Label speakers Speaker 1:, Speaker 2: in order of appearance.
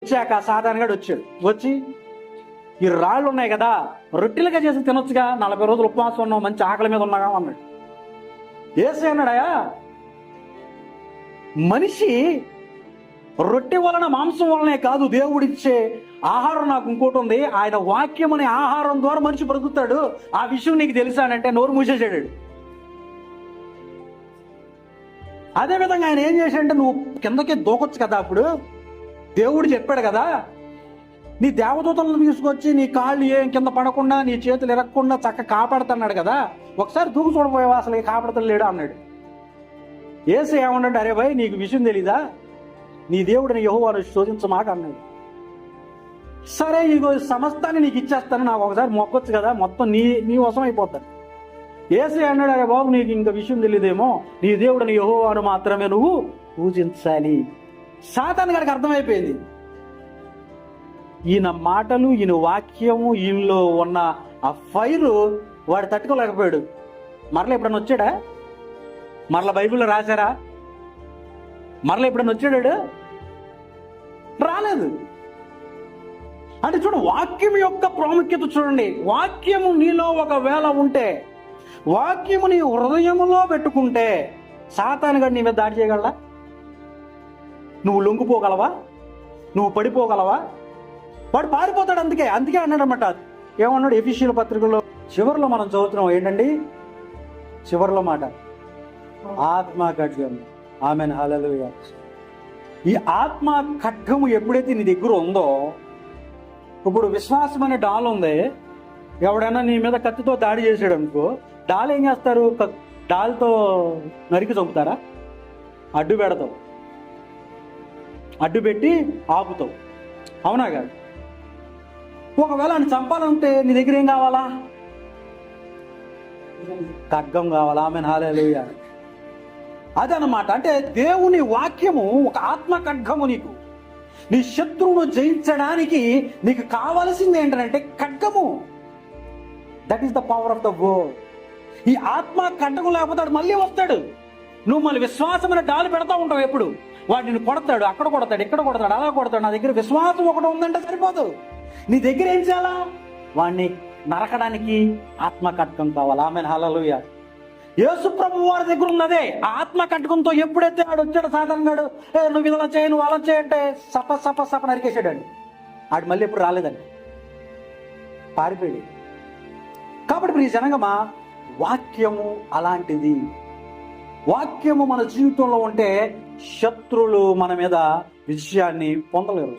Speaker 1: వచ్చాక సాధారణంగా వచ్చాడు. వచ్చి ఈ రాళ్ళు ఉన్నాయి కదా, రొట్టెలుగా చేసి తినొచ్చుగా, 40 రోజులు ఉపవాసం ఉన్నావు, మంచి ఆకలి మీద ఉన్నాగా అన్నాడు. యేసు అన్నాడయా, మనిషి రొట్టె వలన మాంసం వలనే కాదు, దేవుడిచ్చే ఆహారం నాకు ఇంకోటి ఉంది, ఆయన వాక్యం అనే ఆహారం ద్వారా మనిషి బ్రతుకుతాడు, ఆ విషయం నీకు తెలుసానంటే నోరు మూసేసాడు. అదేవిధంగా ఆయన ఏం చేశాడంటే, నువ్వు కిందకి దూకొచ్చు కదా, అప్పుడు దేవుడు చెప్పాడు కదా, నీ దేవదూతలను తీసుకొచ్చి నీ కాళ్ళు ఏం కింద పడకుండా నీ చేతులు ఇరగకుండా చక్కగా కాపాడుతున్నాడు కదా, ఒకసారి దూకు చూడపోయావా, అసలు కాపాడుతలేడు అన్నాడు. యేసు ఏమన్నాడు, అరే భయ్ నీకు విషయం తెలీదా, నీ దేవుడిని యెహోవాను శోధించమాక అన్నాడు. సరే ఇగో సమస్తాన్ని నీకు ఇచ్చేస్తాను, నాకు ఒకసారి మొక్కొచ్చు కదా, మొత్తం నీ వశం అయిపోతాను. యేసు అన్నాడు, అరే బాబు నీకు ఇంకా విషయం తెలియదేమో, నీ దేవుడిని యెహోవాను మాత్రమే నువ్వు పూజించాలి. సాతాను గారికి అర్థమైపోయింది, ఈయన మాటలు, ఈయన వాక్యము, ఈయనలో ఉన్న ఆ ఫైరు వాడు తట్టుకోలేకపోయాడు. మరలా ఎప్పుడన్నా వచ్చాడా? మరలా బైబిల్లో రాశారా? మరలా ఎప్పుడన్నా వచ్చాడు? రాలేదు. అంటే చూడు, వాక్యం యొక్క ప్రాముఖ్యత చూడండి. వాక్యము నీలో ఒకవేళ ఉంటే, వాక్యము నీ హృదయములో పెట్టుకుంటే, సాతాను గాడు నీ మీద దాడి చేయగలరా? నువ్వు లొంగిపోగలవా? నువ్వు పడిపోగలవా? వాడు పారిపోతాడు. అందుకే అన్నాడు అన్నమాట. ఏమన్నాడు ఎఫెసీయుల పత్రికలో చివరిలో మనం చదువుతున్నాం ఏంటండి, చివరిలో మాట, ఆత్మ ఖడ్గం. ఆమెన్, హల్లెలూయా. ఈ ఆత్మ ఖడ్గము ఎప్పుడైతే నీ దగ్గర ఉందో, ఇప్పుడు విశ్వాసం అనే డాల్ ఉంది, ఎవడైనా నీ మీద కత్తితో దాడి చేసాడు అనుకో, డాల్ ఏం చేస్తారు? డాల్తో నరికి చంపుతారా? అడ్డు పెడతావు, అడ్డు పెట్టి ఆపుతావు, అవునా కాదు? ఒకవేళ ఆయన చంపాలంటే నీ దగ్గర ఏం కావాలా? ఖడ్గం కావాలా? ఆమెన్, హల్లెలూయా. అదనమాట. అంటే దేవుని వాక్యము ఒక ఆత్మ ఖడ్గము. నీకు నీ శత్రువును జయించడానికి నీకు కావలసింది ఏంటంటే ఖడ్గము. That is the power of the word. ఈ ఆత్మ ఖడ్గం లేకపోతే వాడు మళ్ళీ వస్తాడు. నువ్వు మళ్ళీ విశ్వాసమైన డాలు పెడతా ఉంటావు. ఎప్పుడు వాడు నిన్ను కొడతాడు, అక్కడ కొడతాడు, ఇక్కడ కొడతాడు, అలా కొడతాడు. నా దగ్గర విశ్వాసం ఒకటి ఉందంటే సరిపోదు. నీ దగ్గర ఏం చేయాలా? వాడిని నరకడానికి ఆత్మ ఖడ్గం కావాలి. ఆమెన్, హల్లెలూయా. యేసు ప్రభు వారి దగ్గర ఉన్నదే ఆత్మ ఖడ్గంతో. ఎప్పుడైతే ఆడు వచ్చాడు సాధారణంగా, నువ్వు ఇలా చేయి, నువ్వు అలా చేయంటే సప నరికేసాడండి. ఆడు మళ్ళీ ఎప్పుడు రాలేదండి, పారిపోయాడు. కాబట్టి ఇప్పుడు ఈ జనంగమా, వాక్యము అలాంటిది. వాక్యము మన జీవితంలో ఉంటే శత్రువులు మన మీద విజయాన్ని పొందలేరు.